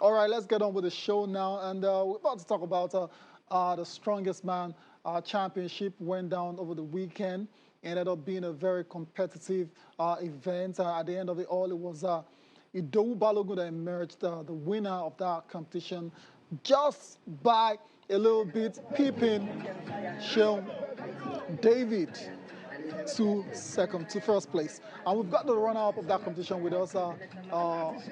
All right, let's get on with the show now. And we're about to talk about the Strongest Man Championship went down over the weekend. Ended up being a very competitive event. At the end of it all, it was Idowu Balogun that emerged the winner of that competition just by a little bit, peeping Sheung David to first place. And we've got the runner-up of that competition with us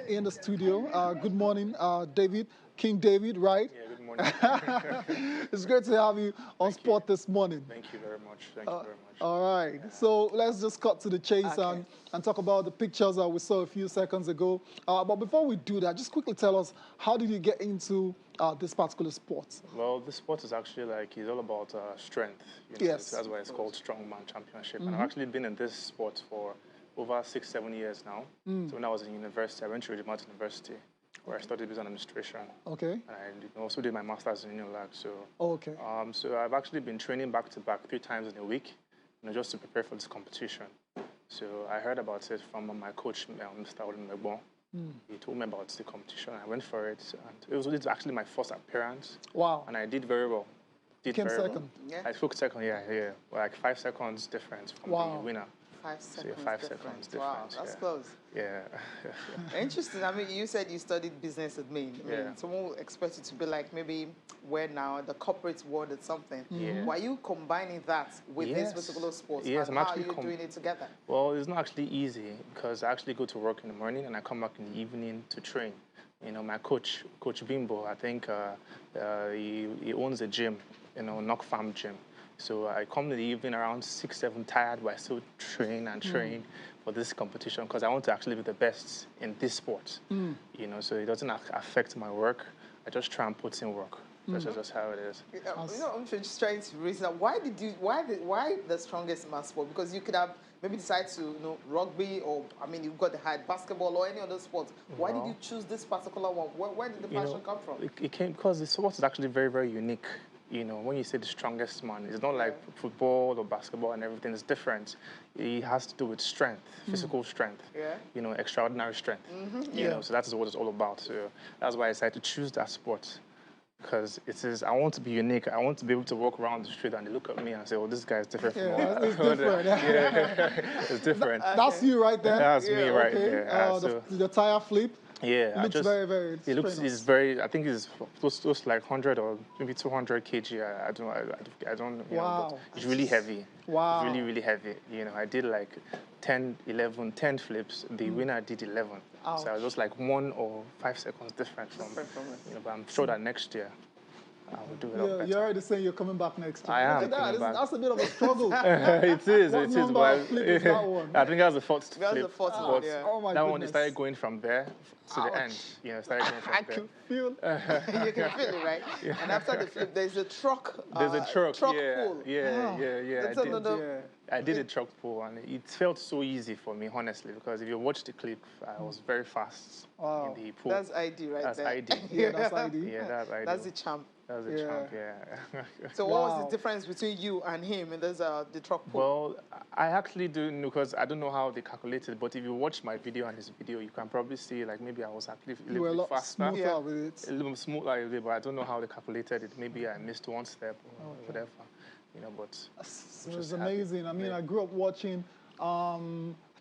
in the studio. Good morning, David, King David, right? Yeah, good morning. It's great to have you on Sport this morning. Thank you very much. Thank you very much. All right, so let's just cut to the chase and talk about the pictures we saw a few seconds ago. But before we do that, just quickly tell us, how did you get into this particular sport? Well, this sport is actually it's all about strength. Yes. That's why it's called Strongman Championship. And I've actually been in this sport for over 6-7 years now. So when I was in university, I went to Regiment University, where I studied business administration. Okay. And I also did my master's in Unilag. So, okay. So I've actually been training back to back 3 times in a week, just to prepare for this competition. So I heard about it from my coach, Mr. Olumegbon. He told me about the competition. I went for it, and it was actually my first appearance. Wow. And I did very well. Came second. Yeah. I took second, yeah. Like 5 seconds difference from the winner. 5 seconds. So 5 seconds difference. Wow, that's close. Yeah. Interesting. I mean, you said you studied business admin. I mean, someone will expect you to be like maybe where now the corporate world or something. Yeah. Why are you combining that with this particular sport? Yes, and how are you doing it together? Well, it's not actually easy because I actually go to work in the morning and I come back in the evening to train. My coach, Coach Bimbo, I think he owns a gym, Knock Farm Gym. So I come in the evening around 6, 7, tired, but I still train and train for this competition because I want to actually be the best in this sport. So it doesn't affect my work. I just try and put in work. That's just how it is. I'm just trying to reason out why the Strongest Man sport? Because you could have maybe decided to rugby, or I mean you've got the high basketball or any other sport. Why did you choose this particular one? Where did the passion come from? It came because the sport is actually very, very unique. When you say the strongest man, it's not like football or basketball and everything. It's different. It has to do with strength, physical strength. Yeah. Extraordinary strength. So that's what it's all about. So that's why I decided to choose that sport. Because I want to be unique. I want to be able to walk around the street and they look at me and say, "Oh, this guy is different from all." It's different. It's different. That's you right there. That's me right there. The tire flip. Yeah, it looks very, very. It looks. It's very. I think it's close like 100 or maybe 200 kg. I don't. Wow. It's really heavy. Wow. It's really, really heavy. I did like 10 flips. The winner did 11. Ouch. So I was just like 1 or 5 seconds different from it. But I'm sure that next year I will do it up better. You're already saying you're coming back next year. I am back. That's a bit of a struggle. It is. What number of flip is that one? I think that's the fourth flip. That's the fourth one, yeah. Oh my that goodness. one, it started going from there to the end. Started going from I can feel. You can feel it, right? Yeah. And after the flip, there's a truck. There's a truck pull. Yeah. That's another. I did a truck pull, and it felt so easy for me, honestly, because if you watch the clip, I was very fast in the pool. That's ID right that's there. ID. Yeah, that's ID. Yeah, that's ID. That's the champ. That's the champ, yeah. So what was the difference between you and him? And there's the truck pull? Well, I actually don't know, because I don't know how they calculated, but if you watch my video and his video, you can probably see, like, maybe I was actually a little bit faster. Smoother with it. A little smoother with it, but I don't know how they calculated it. Maybe I missed one step or whatever. But it's amazing. I mean, I grew up watching, I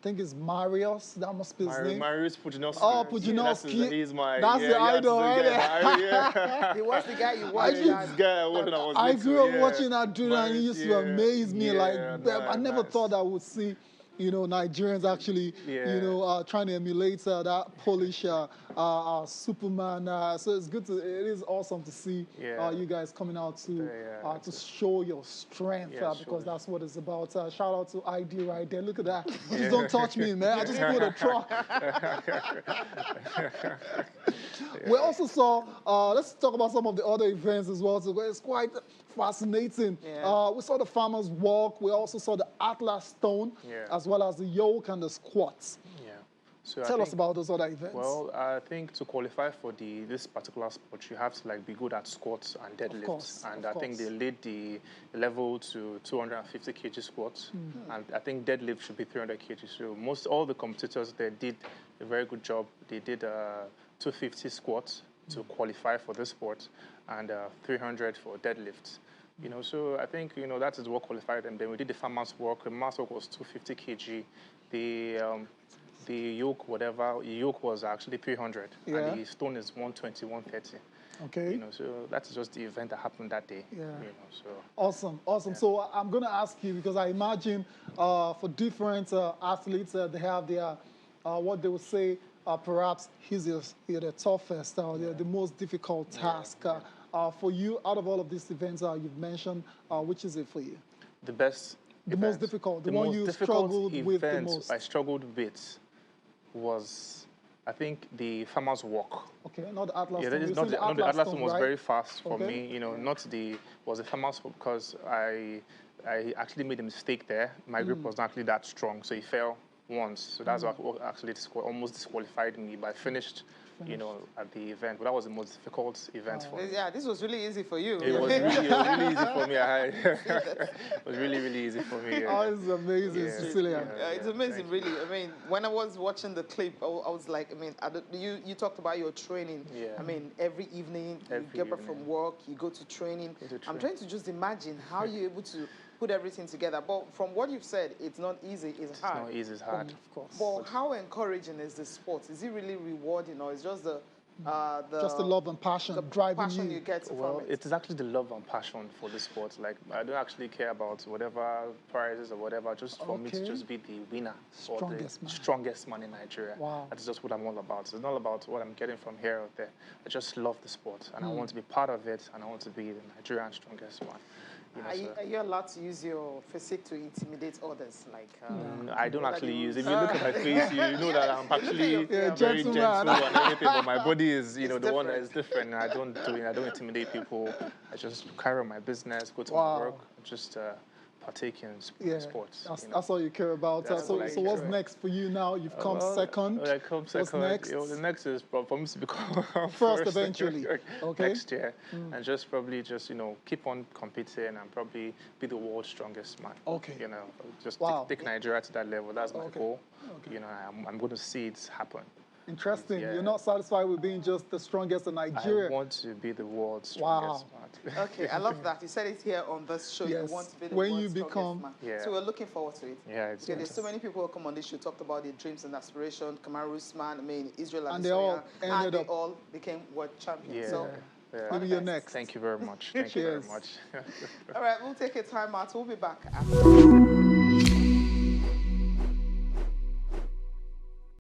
think it's Marius, that must be his name. Marius Pudzianowski. Oh, Pudzianowski. That's the idol, right? Yeah. He was the guy you watched. I grew up watching that dude, and he used to amaze me. I never thought I would see Nigerians actually, trying to emulate that Polish Superman. So it is awesome to see you guys coming out to show your strength, because that's what it's about. Shout out to ID right there. Look at that. Just don't touch me, man. I just put a truck. We also saw, let's talk about some of the other events as well. So it's quite fascinating. We saw the farmers walk. We also saw the Atlas stone, as well as the yoke and the squats. So Tell us about those other events. Well, I think to qualify for this particular sport, you have to be good at squats and deadlifts. And I think they laid the level to 250 kg squats, and I think deadlift should be 300 kg. So all the competitors, they did a very good job. They did 250 squats, to qualify for this sport, and 300 for deadlifts. You know, so I think, you know, that is what qualified them. Then we did the farmer's walk. The mass walk was 250 kg. The yoke, yoke was actually 300, and the stone is 120, 130. Okay. You know, so that's just the event that happened that day. Yeah. You know, so. Awesome, awesome. Yeah. So I'm going to ask you, because I imagine for different athletes, they have their, what they would say, perhaps easiest, the toughest, the most difficult task. For you, out of all of these events you've mentioned, which is it for you? The best. The most difficult, the one you struggled with the most. I struggled with was, I think, the farmer's walk. Okay, not the Atlas. Yeah, the Atlas one was very fast for me. You know, not the farmer's walk, because I actually made a mistake there. My grip was not actually that strong, so he fell once. So that's what actually almost disqualified me. But I finished, you know, at the event. But that was the most difficult event for me. Yeah, this was really easy for you. It was really easy for me. It was really easy for me. Yeah. Oh, it's amazing, Cecilia. It's amazing, really. I mean, when I was watching the clip, I was like, I mean, you talked about your training. Yeah. I mean, every evening you get back from work, you go to training. I'm trying to just imagine how you're able to put everything together. But from what you've said, it's not easy, it's hard. It's not easy, it's hard. Of course. But how encouraging is the sport? Is it really rewarding, or is just just the love and passion driving you get from it? It is actually the love and passion for the sport. Like, I don't actually care about whatever prizes or whatever, just for me to just be the winner or the strongest man in Nigeria. Wow. That's just what I'm all about. It's not about what I'm getting from here or there. I just love the sport, and I want to be part of it, and I want to be the Nigerian strongest man. You know, are you allowed to use your physique to intimidate others? Like I don't actually use. If you look at my face, you know that I'm actually very gentle and everything. But my body is, you know, the one that is different. I don't intimidate people. I just carry on my business, go to my work, just partake in sports. That's all you care about. So what's next for you now? You've come second. I come second. What's next? The next is for me to become first eventually. Next year, and just probably you know, keep on competing and probably be the world's strongest man. Okay. You know, just take Nigeria to that level. That's my goal. Okay. You know, I'm going to see it happen. Interesting. Yeah. You're not satisfied with being just the strongest in Nigeria. I want to be the world's strongest man. Okay, I love that. You said it here on this show. Yes. You want to be the when world's you become, strongest man. So we're looking forward to it. Yeah, there's so many people who come on this show, talked about their dreams and aspirations. Kamaru Usman, I mean, Israel and they all ended up. They all became world champions. Yeah. So maybe you're next. Thank you very much. Thank you very much. All right, we'll take a time out. We'll be back after.